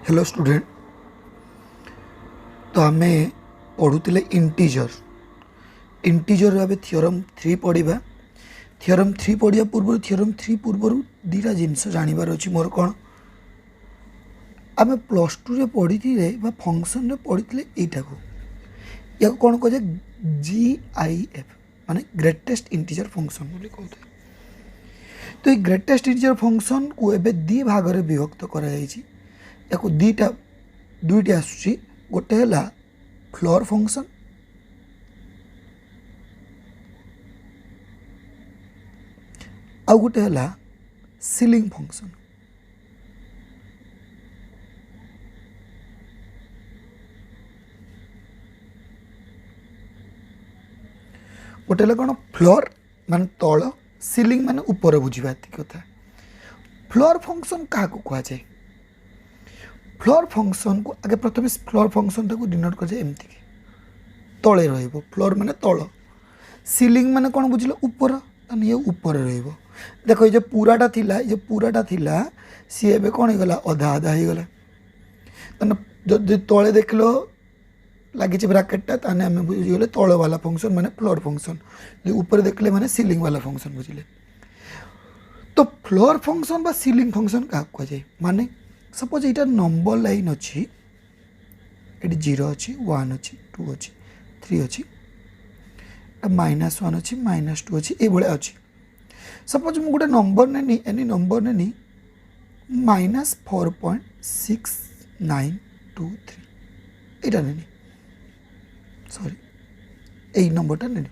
Hello student. तो आम पढ़ुले integer आम थ्योरम 3 पढ़ा। थ्योरम 3 पढ़ा पूर्व थ्योरम 3 पूर्व दीटा जिनस जानवर अच्छी मोर कौन आम प्लस टू पढ़ी फंक्शन पढ़ी यटा को या कौन कहे GIF माने ग्रेटेस्ट इंटीजर फंक्शन बोली कहते। तो ये ग्रेटेस्ट इंटीजर फंक्शन को एवं दी भाग में विभक्त कर दीटा दुईटी आसूची गोटे है फ्लोर फंक्शन आ गोटे है सीलिंग फंक्शन। गोटे है कौन फ्लोर मान तल सीलिंग मान ऊपर बुझा कथा। फ्लोर फंक्शन क्या कह जाए? फ्लोर फंक्शन को आगे प्रथम फ्लोर फंक्शन टाक डिनोट कर एमती तले रही फ्लोर माने तल सीलिंग माने कौन बुझल ऊपर ये ऊपर रही। देख ये पूराटा थिला ये पूराटा थिला सी एबे कौन हो गला अधा अधा हो गला। जो तले देख लो लगी ब्राकेटा ताने आम बुझीगले तल वाला फंक्शन माने फ्लोर फंक्शन। ऊपर देखले माने सीलिंग वाला फंक्शन बुझिले। तो फ्लोर फंक्शन बा सीलिंग फंक्शन क्या कह जाए? माने सपोज यहाँ नंबर लाइन अच्छी ये 0 अच्छी 1 अच्छी 2 अच्छी 3 अच्छी -1 अच्छी -2 अच्छी ये भाया अच्छी। सपोज मुझे गोटे नंबर नेनी एनी नंबर नेनी -4.6923 यहाँ नेनी सॉरी यही नंबरटा नेनी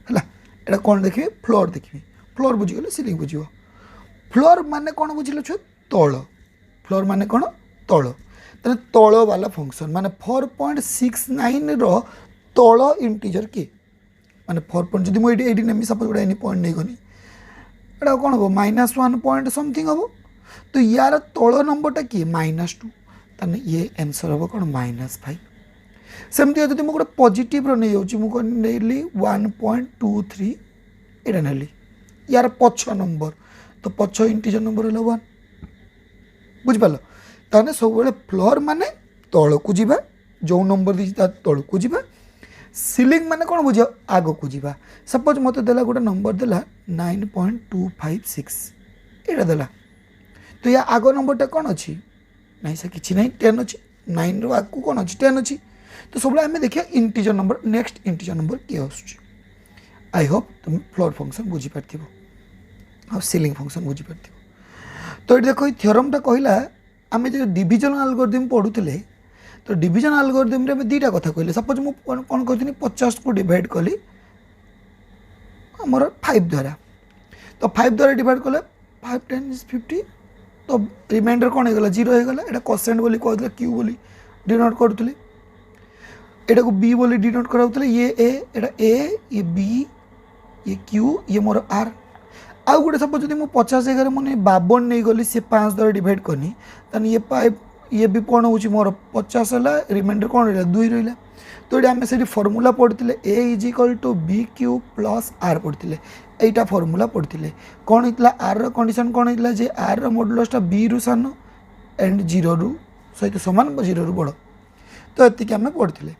है ये कौन देखिए फ्लोर देखिए फ्लोर बुझीगले सीलिंग बुझ। फ्लोर माने कौन बुझिल छुआ तल फ्लोर माने कौन तल तेरे तल वाला फंक्शन माने 4.69 रो तल इंटीजर किए माने 4 पॉइंट जब मुझे नेमी सपोज गोटे एनी पॉइंट नहीं गनी एटा कौन हम -1 पॉइंट समथिंग हम। तो यार तल नंबरटा किए -2 ताने ये आंसर हम कौन -5। सेमती जब मुझे गोटे पॉजिटिव रो नहीं जाऊँ मुझे 1.23 यहाँ नेली यार पछ नंबर तो पछ इंटीजर नंबर है 1 बुझिपाल। ताने सब फ्लोर माने तल को जीवा जो नंबर दी तल को जीवा सीलिंग माने कौन बुझ आग को जीवा। सपोज मत देला गोटे नंबर देला 9.256 यहाँ देला तो या आग नंबरटा कौन अच्छी नहीं से किसी ना 10 अच्छी 9 रो आग को कौन अच्छी 10 अच्छी। तो सब आम देखिए integer number next integer number किए आसूँ। आई होप तुम फ्लोर फंक्शन बुझीपार आ सीलिंग फंक्शन बुझीपार। तो ये देखो थ्योरमटा कहला आम जो डिविजन एल्गोरिथम पढ़ुले तो डिविजन एल्गोरिथम रे दीटा कथा कहले। सपोज मु कौन कहती 50 को डिवाइड कली आमर 5 द्वारा तो 5 द्वारा डिवाइड कले 5 10 50 तो रिमाइंडर कौन हो गला 0 हो गला। एटा कोसेंट बोली कहते क्यू बोली डिनोट करुले एटा को बी बोली डिनोट कराउतले ये ए बी ये क्यू ये मोर आर। आउ गोटे सपोज जब मुझे 50 जगह मुझे 52 नहीं गली सी 5 द्वारा डिवाइड करनी ताने ये 5 ये भी कौन हो मोर 50 है रिमाइंडर कौन रहा 2 रहा। तो ये आम से फर्मूला पढ़ते A=BQ + R पढ़ते यहीटा फर्मूला पढ़ते कौन होता आर कंडीशन कौन होता जे आर मॉडुलसटा बी रु सान एंड 0 रु सहित सामान 0 रु बड़। तो ये आम पढ़ते।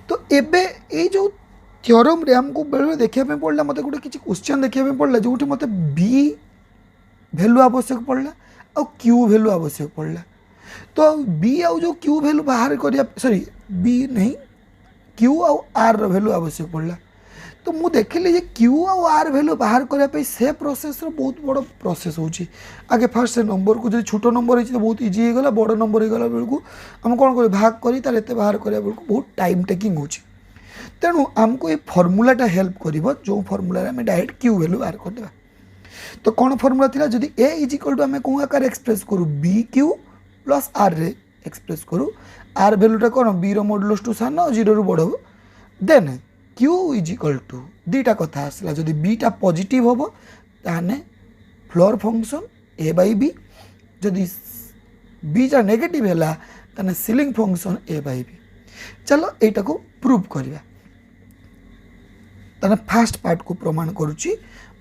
तो एबे ये जो थ्योरम रे हमको बेले देखा पड़ा मत गोटे किसी क्वेश्चन देखा पड़ा जो मत बी वैल्यू आवश्यक पड़ा और क्यू वैल्यू आवश्यक पड़ा। तो बी आउ जो क्यू वैल्यू बाहर करिया सॉरी बी नहीं क्यू आउ आर वैल्यू आवश्यक पड़ा। तो मुझे देखिली जे क्यू आउ आर वैल्यू बाहर करने से प्रोसेस बहुत बड़ प्रोसेस होची। आगे फास्ट से नंबर को जो छोट नंबर है तो बहुत इजी हो गला बड़ नंबर हो गला बेलू आम कौन कर भाग करी तार एत बाहर करा बेलू बहुत टाइम टेकिंग होची। तेणु आमको ये फर्मूलाटा हेल्प कर जो फर्मूला आम डायरेक्ट क्यू वैल्यू बाहर करदे। तो कौन फर्मूला थिला जदि A आम कौन आकार एक्सप्रेस करूँ BQ + R रे एक्सप्रेस करूँ आर वैल्यूटा कौन बी मॉडुलस टू सान 0 रु बड़ हो देन Q दीटा कथा आसला जदि बीटा पॉजिटिव हम ताने फ्लोर फंक्शन A/B जदि बीटा नेगेटिव है ताने सीलिंग फंक्शन A/B। चलो एटा को प्रूव करवा ताने फास्ट पार्ट को प्रमाण करुच्ची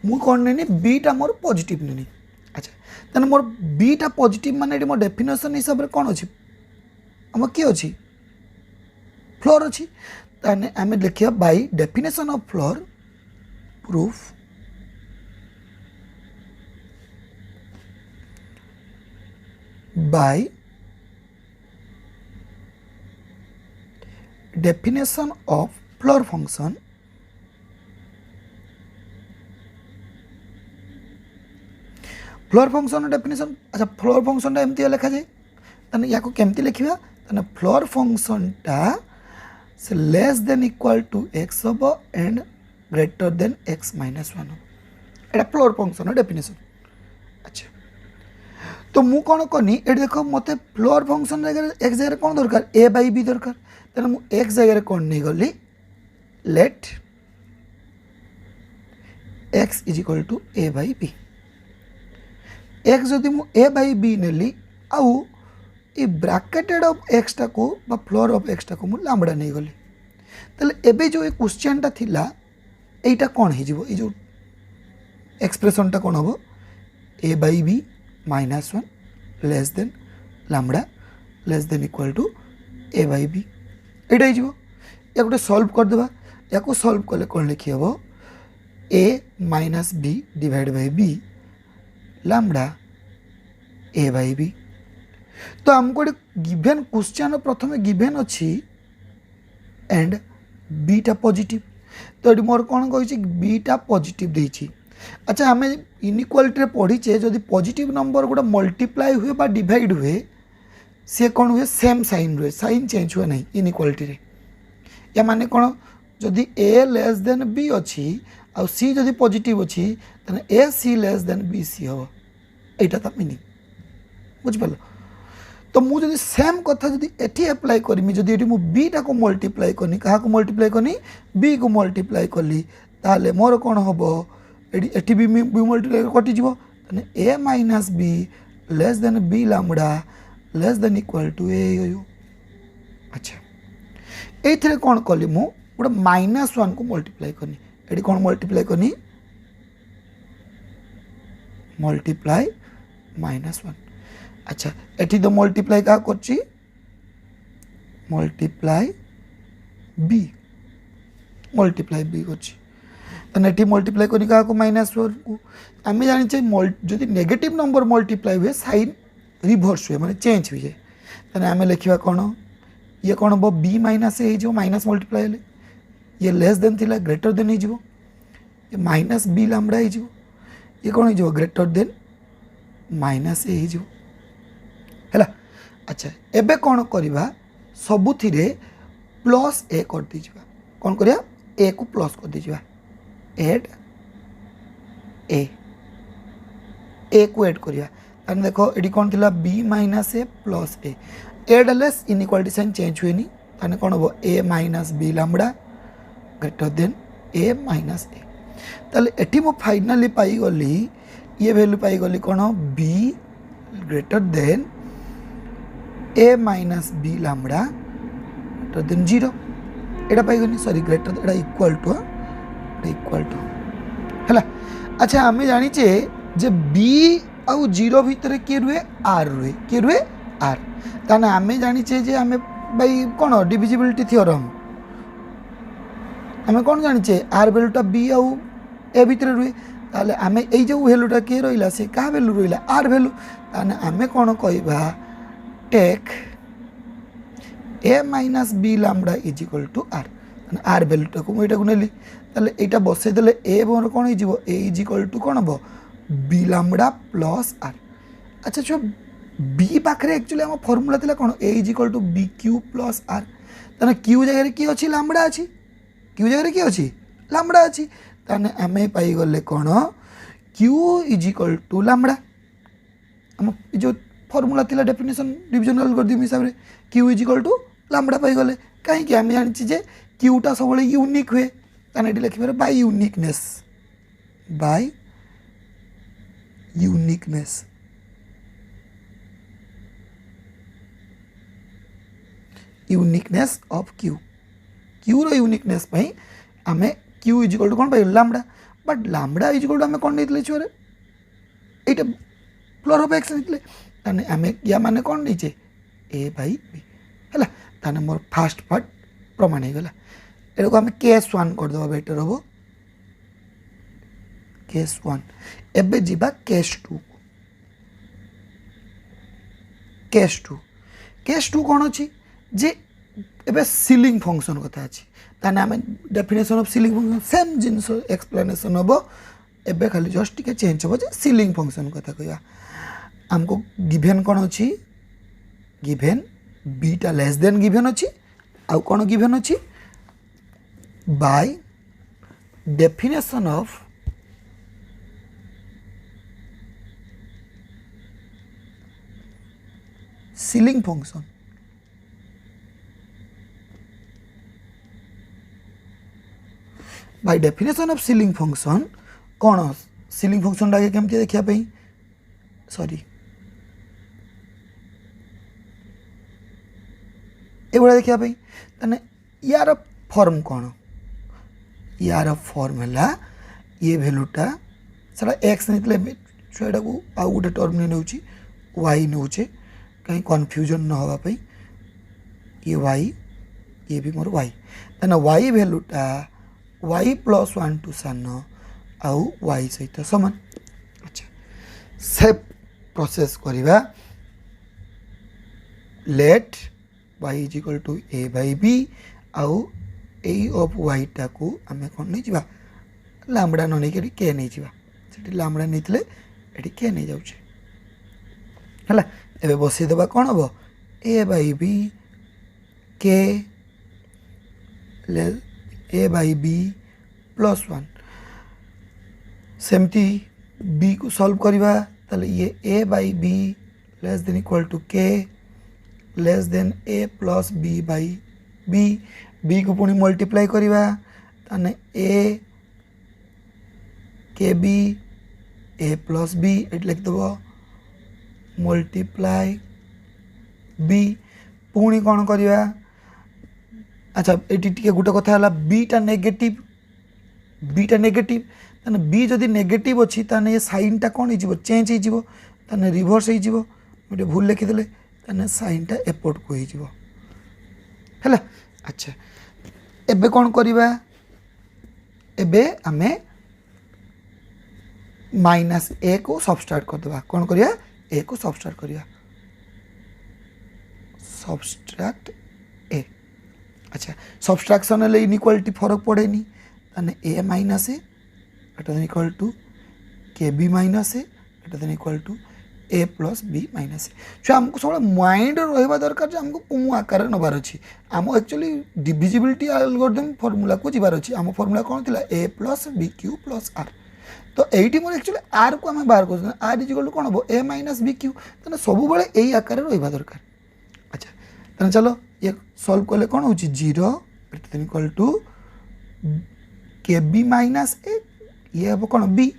मु कौन नेनी बीटा मोर पॉजिटिव नेनी अच्छा तेना मोर बीटा पॉजिटिव माने एटी मोर डेफिनेशन हिसाब रे कोन अछि हम के अछि फ्लोर अछि ताने आमे लिखिया by definition of floor proof by definition of floor function floor function definition अच्छा फ्लोर फंक्शन एमती लिखा जाए ताने या को केमती लिखिबा ताने फ्लोर फंक्शन टा से less than equal to x होबो and greater than x minus 1 एटा फ्लोर फंक्शन डेफिनेशन अच्छा तो मु कौन कनी ये देख मत फ्लोर फंक्शन जगह एक जगह कौन दरकार ए बाई बी दरकार तेना मु एक जगह कौन नहीं गली let x is equal to a by b x जदि मु ए बाई बी नेली आउ ए ब्रैकेटेड ऑफ एक्स टा को बा फ्लोर ऑफ एक्स टा को मु लामडा नहीं गली तले एबे जो ए क्वेश्चन टा थिला एटा कौन हे जिवो ए जो एक्सप्रेशन टा कौन हबो a by b -1 less than lambda less than equal to a by b एटा हो या गोटे सॉल्व कर देबा या को सॉल्व कले कौन लिखि हबो a minus b divide by b lambda a by b तो हमको गिवन क्वेश्चन प्रथम गिवन अच्छी एंड बीटा पॉजिटिव तो ये मोर कौन कही बीटा पॉजिटिव देछि अच्छा आम इनइक्वालिटी पढ़ीचे जदि पॉजिटिव नंबर गोटे मल्टीप्लाई हुए बा डिवाइड हुए सी कौन हुए सेम साइन रुए साइन चेंज हुए नहीं इनइक्वालिटी या माने कौन जदि ए लेस देन बी अच्छी आ सी जदि पॉजिटिव अच्छी तेना ए सी लेस देन बी सी हम यहाँ तो मीनिंग बुझिपार तो मुझे सेम कथा जदि एठी अप्लाई करमी जदि एठी मु बीटा को मल्टीप्लाई करनी क्या मल्टीप्लाई करनी बी को मल्टीप्लाई कली ताले मोर कौन हम एठी बी मल्टीप्लाई कटिज a minus b less than b lambda less than equal to a अच्छा ये कौन कली मु गोटे -1 को मल्टीप्लाई करनी ये कौन मल्टीप्लाई करनी मल्टीप्लाई -1 अच्छा एठी तो मल्टीप्लाई क्या करची मल्टीप्लाई बी करची तो एठी मल्टीप्लाई करनी क्या को -1 को आम जाने जदि नेगेटिव नंबर मल्टीप्लाई हुए साइन रिभर्स हुए माने चेंज हुए तो आम लिखा कौन ये कौन हम बी माइनस ए हो माइनस मल्टीप्लाई हेले ये लेस देन थिला ग्रेटर देन हो ये माइनस बी लैम्बडा हो ये कौन हो ग्रेटर देन माइनस ए हो है अच्छा एबे कौन करवा सबुथिरे प्लस ए कर दीजिए कौन करिया ए को प्लस कर दीजिए एड ए को एड करिया ताने देखो ये कौन थिला b minus a plus a add less inequality sign change हुए नहीं ताने कौन हम a minus b lambda greater than a minus a ताले एठी मो फाइनली पाई गली ये वैल्यू पाई गली कौन b greater than a minus b lambda greater than 0 एटा पाई गनी सॉरी ग्रेटर एटा इक्वल टू है अच्छा आम जानीचे जे बी आउ 0 भितर किए रुए आर ताने आम जानीचे जे आम भाई कौन डिविजिबिलिटी थ्योरम आम कौन जानीचे आर वैल्यूटा बी आउ ए भितर रुए ताले आम ए जो वैल्यूटा किए रहा से क्या वैल्यू रहा आर वैल्यू ताने आम कौन कहवा take a minus b lambda is equal to r r वैल्यूटा को मुझे नेली ताले एटा बसईदे ए मोर कौन हो ए इज इक्वल टू कौन हम बी लैम्बडा प्लस आर अच्छा जो बी पाखे एक्चुअली आम फर्मूला था कौन a is equal to b q plus r ताने क्यू जगह किए अच्छी लैम्बडा अच्छी क्यू जगह किए अच्छी लैम्बडा अच्छी ताने आम पाईगले कौन q is equal to lambda आम जो फर्मूला थिला डेफिनेशन डिविजन एल्गोरिथम हिसाब से q is equal to lambda पाईगले कहीं आम जानी जे क्यूटा सब यूनिक हुए ताने लिखे by uniqueness of q q रो यूनिकनेस पई आमे क्यू इज इक्वल टू कौन पाई lambda but lambda is equal to आमे कौन नहीं छुआरे एटा फ्लोर ऑफ एक्स नहीं आम या मान कौन नहीं ए बाई बी है ताने मोर फास्ट पार्ट प्रमाण हो गला एटा को आम केस 1 करदे बेटर हम केस 1 एबे जीवा केस 2 केस 2 कौन अच्छी जे एबे सीलिंग फंक्शन कथा अच्छी ताने आम definition of ceiling function same genus explanation हम एबे खाली जस्ट टिके चेंज हो सीलिंग फंक्शन कथा कहवा आमको गिवेन कौन अच्छी given beta less than given अच्छी आउ कौन गिवेन अच्छी by definition of ceiling function by definition of ceiling function कौन सीलिंग फंक्शन टाके केमती देखा सॉरी एगुड़ा देखा यार फॉर्म कौन यार फॉर्म है ये भैल्यूटा सारा एक्स नहीं छुआ को आउ गोटे टर्म नहीं नौ वाई नौचे कहीं कन्फ्यूजन न होगापी ये वाई ये भी मोर वाई तेना वाई भैल्यूटा वाई प्लस 1 टू सान आउ वाई सहित समान अच्छा से प्रोसेस करवा let y is equal to a by b आउ ए ऑफ वाई टाकू आम कौन नहीं जावा लामड़ा न नहीं के नहीं जावा से लामड़ा नहीं ये के नहीं जाऊे है एबे बसईदेवा कौन हम ए by B k A by B plus 1 सेमती बी को सॉल्व करवा ताले ये a by b less than equal to k less than a plus b by b b को पुणी मल्टीप्लाई करवा ताने ए के बी ए प्लस बी ये लिखिदेव मल्टीप्लाई बी पुणी कौन करवा अच्छा ये गोटे कथा है बीटा नेगेटिव ताने बी जदि नेगेटिव अच्छी ताने ये साइन टा कौन हो चेंज हो ताने रिवर्स हो गोटे भूल लिखिदे ताने साइन टा एपट को हो है अच्छा एबे कौन करवा एबे आमे माइनस ए को सबस्ट्रैक्ट करदे कौन करिया ए को सबस्ट्रैक्ट करिया सबस्ट्रैक्ट ए अच्छा सबस्ट्रैक्शन है इनइक्वालिटी फरक पड़ेनी ताने a minus a greater than equal to k b minus a greater than equal to a plus b minus a जो आमको सब माइंड रहा दरकार जो आमको कौ आकार नबार अच्छी आम एक्चुअली डिविजिबिलिटी एल्गोरिथम फर्मूला को जीवार अच्छी आम फर्मूला कौन थी a plus b q plus r तो ये मोर एक्चुअली आर को आम बाहर कर आर इज इक्वल टू कौन हम ए माइनस बी क्यू तेना सब यही आकार रहा दरकार अच्छा तेना चलो ये सॉल्व कले कौन हो 0 greater than equal to k b minus ए ये हम कौन बी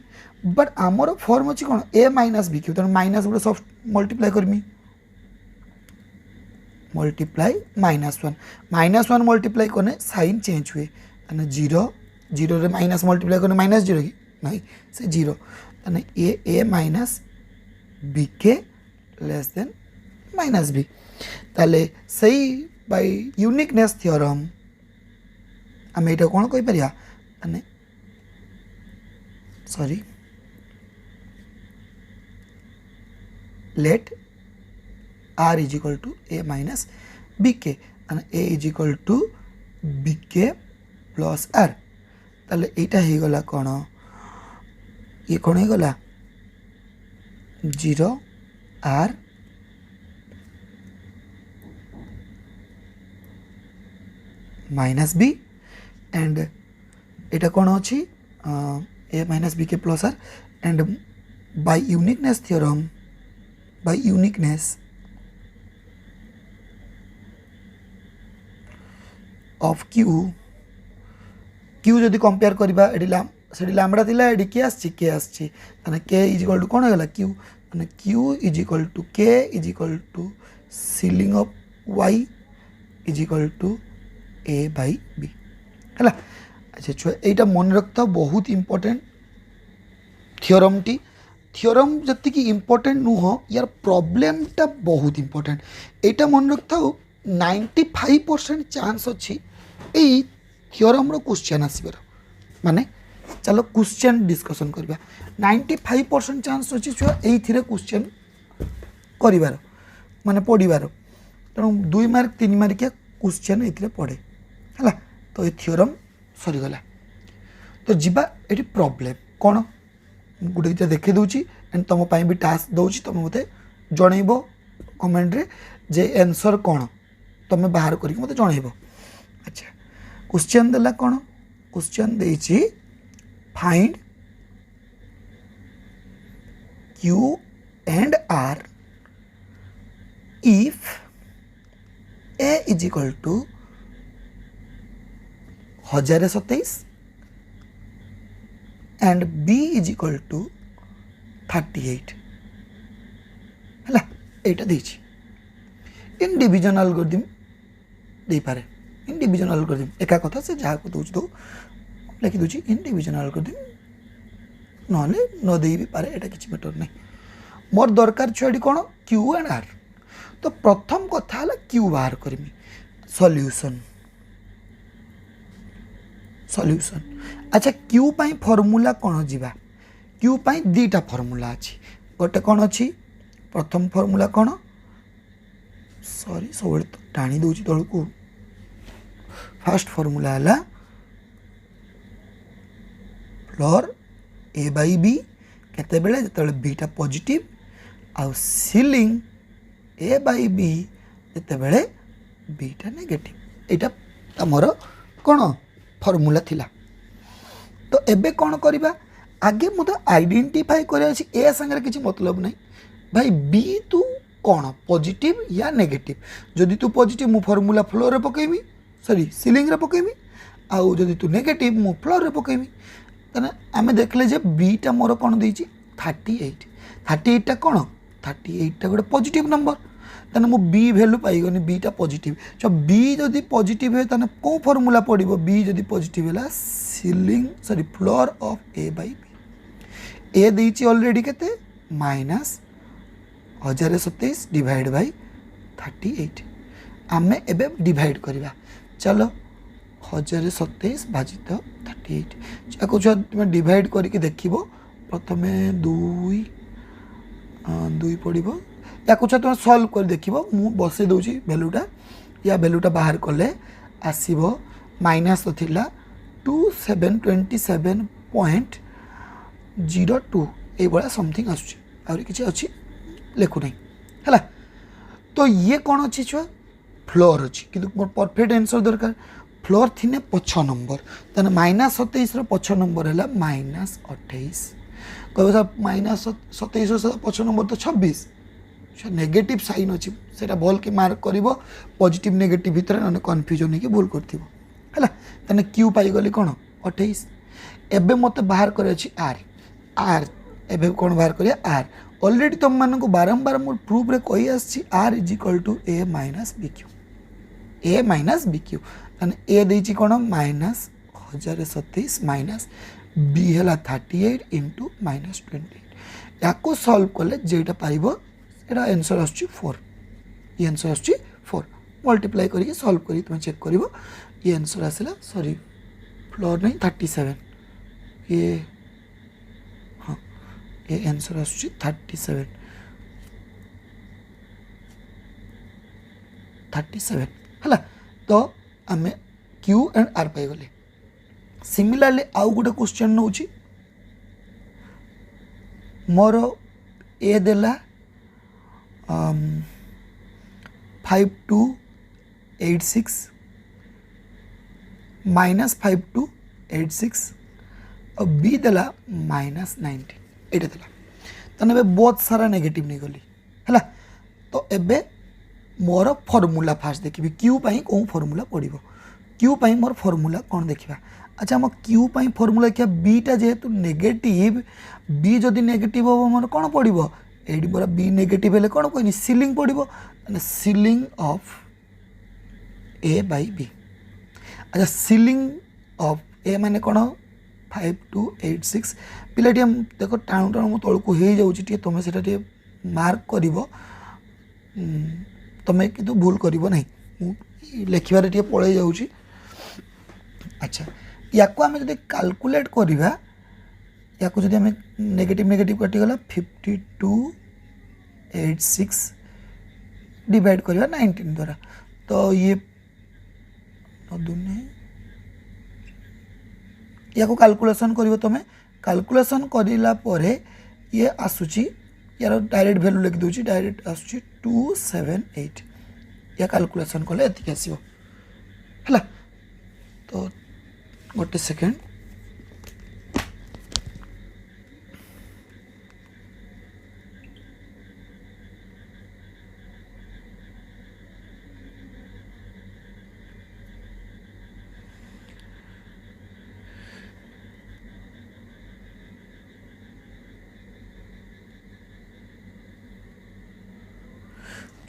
बट आमर फॉर्म अच्छी कौन ए माइनस बी क्यू तेना माइनस गोटे सब मल्टीप्लाई करमी मल्टीप्लाई -1 मल्टीप्लाई करने साइन चेंज हुए तेना 0 रे माइनस मल्टीप्लाई करने -0 की नहीं से 0 तेना ए माइनस बी के लेस देन माइनस बी ताले सही बाय यूनिकनेस थ्योरम आम ये कौन कही परिया sorry let r is equal to a minus b k a is equal to b k plus r ताले एटा हो गला कौन ये कौन हो गला 0 आर माइनस बी एंड एटा कौन अच्छी a minus b k plus r and by uniqueness theorem by uniqueness of q जदि कंपेयर करबा से लैम्बडा थिला एडी के आछी ताने के इज इक्वल टू कौन होगा q is equal to k is equal to ceiling of y is equal to a by b है अच्छा छुआ यहाँ मन रखता बहुत इम्पोर्टेंट थियोरम टी थियोरम जति इम्पोर्टेंट नुह यार प्रॉब्लमटा बहुत इम्पोर्टेंट एटा मन रख था 95% चांस अच्छी यही थियोरम रो क्वेश्चन आसबार माने चलो क्वेश्चन डिस्कशन करबा 95% चांस अच्छी छुआ यही क्वेश्चन कर माने पढ़ार तेणु 2 मार्क 3 मार्किया क्वेश्चन ये पढ़े है तो ये थियोरम सरीगला तो जीवा ये प्रॉब्लम कौन गोटे दुटा देखे दूची एंड तुम भी टास्क दूची तुम मत जनइब कमेंट रे जे आंसर कौन तुम बाहर करके मत जनइब। अच्छा क्वेश्चन देला कौन क्वेश्चन देछि find q and r if a is equal to 1027 and b is equal to 38 है यहाँ देछि इन डिविजन अलगोरिथम दे पारे इन डिविजन अलगोरिथम एका कथा से जहाँ को दूच दो लिखि दूची इन डिविजन अलगोरिथम नहले न दे भी पारे एटा किछि मैटर नहीं मोर दरकार छुआटी कौन क्यू एंड आर तो प्रथम कथा है क्यू बाहर करमी सॉल्यूशन सॉल्यूशन। अच्छा क्यू पाई फॉर्मूला कौन जीवा क्यू पाई दीटा फॉर्मूला अच्छी गोटे कौन अच्छी प्रथम फॉर्मूला कौन सॉरी सब तो टाणी दूची तल को फर्स्ट फॉर्मूला है फ्लोर ए बाई बी केते बेले जते बीटा पॉजिटिव आउ सीलिंग ए बाई बी जते बेले बीटा नेगेटिव एटा तमरो कौन फॉर्मूला थिला तो एबे कौन करबा आगे मत आइडेंटिफाई कर ए संगे किसी मतलब नहीं भाई बी तू कौन पॉजिटिव या नेगेटिव जदि तू पॉजिटिव मु फॉर्मूला फ्लोर रे पकेमी सॉरी सीलिंग रे पकेमी आउ जदि तू नेगेटिव मु फ्लोर रे पकेमी तने आमे देखले जे बीटा मोर कौन देछि 38 टा कौन 38 टा गोटे पॉजिटिव नंबर तेना मु बी भैल्यू पाइगनी बीटा पॉजिटिव तो बी जदि पॉजिटिव है ताने को फॉर्मूला पड़ो बी जदि पॉजिटिव है ceiling sorry floor of a by b a देछि ऑलरेडी केते माइनस 1027 डिवाइड बाई 38 आमे एबे डिवाइड करवा चलो 1027 भाजित 38 याको जो तुम डिवाइड करके देखिबो प्रथमे 2 पड़ो या कुछ तुम सल्व कर देख मु बसई दूची भैल्यूटा या भैल्यूटा बाहर कले आसब माइनस तो थिला 27.02 ये भाया समथिंग आसुची किसी अच्छी लिखु नहीं है तो ये कौन अच्छी छुआ फ्लोर अच्छी कि परफेक्ट आंसर दरकार फ्लोर थी पछ नंबर तेना माइनस 27 पछ नंबर है माइनस 28 कह सर माइनस 27 पछ नंबर तो 26 नेगेटिव साइन अच्छी से भल के मार्क कर पॉजिटिव नेगेटिव भितर ना कन्फ्यूजन हो भूल कर क्यू पाईगली कौन 28 एबे मत बाहर कर आर आर एबे कौन बाहर कर आर ऑलरेडी तुम मानक बारंबार मोर प्रूफ रे कही आसी r is equal to a minus b q a minus b q a देछि कौन माइनस 1027 माइनस बी है 38 इंटू माइनस 28 या सल्व कले जेटा पाइब एटा आंसर आसुची 4 ये आंसर आसुची 4 मल्टीप्लाई करके सल्व करी तुम चेक कर ये आंसर आसला सॉरी फ्लोर नहीं 37 ये हाँ ये आंसर आसुची 37 है तो आम क्यू एंड आर पाईगले सिमिलरली आउ गोटे क्वेश्चन नौ मोर ए देला 5286 माइनस 5286 और बी देला माइनस 19 ये देला तने बहुत सारा नेगेटिव नहीं गली है तो एबे मोर फॉर्मूला फास्ट देखी क्यू पाई कौन फॉर्मूला पड़ो क्यू पाई मोर फॉर्मूला कौन देखा अच्छा आम क्यू पाई फॉर्मूला देखा बीटा जेहेतु नेगेटिव बी जदि नेगेटिव हम मोर कौन पड़ो ये मोर बी नेगेटिव है कौन कहनी सीलिंग पड़ो ceiling of a by b अच्छा सीलिंग ऑफ ए माने कौन 5286 पिलाटी हम देख टाणु टाणु मो तौक हो जाऊँगी तुम से मार्क कर तुम्हें किंतु भूल कर लिखार पड़े जाऊँगी। अच्छा या आम जो कैलकुलेट करवा या जब आम नेगेटिव नेगेटिव कटिगला 5286 डिवाइड करवा 19 द्वारा तो ये या कैलकुलेशन कर तुम कैलकुलेशन कर ये आसूची यार डायरेक्ट वैल्यू लिखि दूसरी डायरेक्ट आसूची 278 या कैलकुलेशन कले ये आसो है। तो गोटे सेकेंड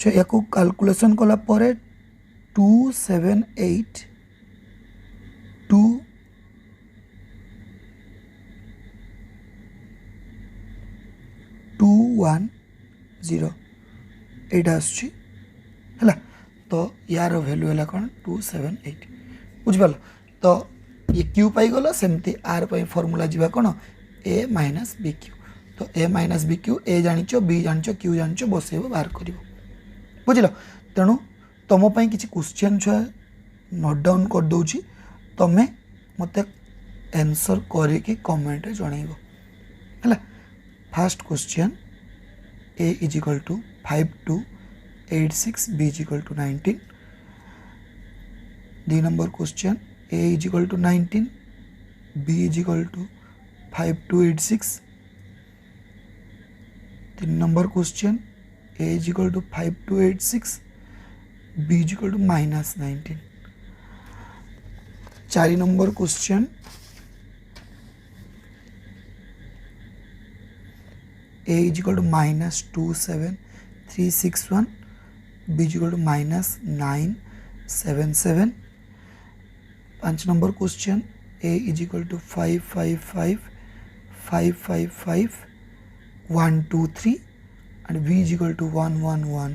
या कैलकुलेशन कला 278 2 210 एटा आसुची है। तो यार वैल्यू है कौन 278 बुझिपाल। तो ये क्यू पाई गला सेमती आर पाई फॉर्मूला जीवा कौन ए माइनस बी क्यू। तो a minus b q a जानिच बी जानिच क्यू जानिच बसैब बाहर कर बुझल। तेणु तुम किसी क्वेश्चन छुआ नोट डाउन कर दूची तुम्हें मत आंसर करके कमेंट जनइब है। First question a is equal to 5286 b is equal to 19। 2 number question a is equal to 19 b is equal to 5286। 3 number question a is equal to 5286 b is equal to minus 19। 4 number question a is equal to minus 27361 b is equal to minus 977। 5 number question a is equal to 555 555 123 and b is equal to 111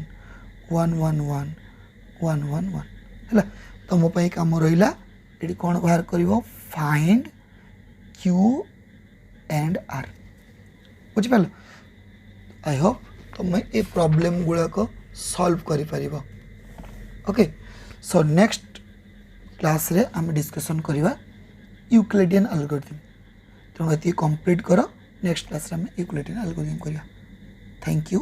111 111 है। तो मो पाई काम रहिला ये कौन बाहर करिवो find q and r बुझिपाल। आई होप तुम ये प्रॉब्लम गुड़ाक सॉल्व करि परिबो। ओके सो नेक्स्ट क्लास रे आम डिस्कशन करवा यूक्लिडियन एल्गोरिथम। तेणु ये कंप्लीट कर नेक्स्ट क्लास रे आम यूक्लिडियन एल्गोरिथम करवा। Thank you.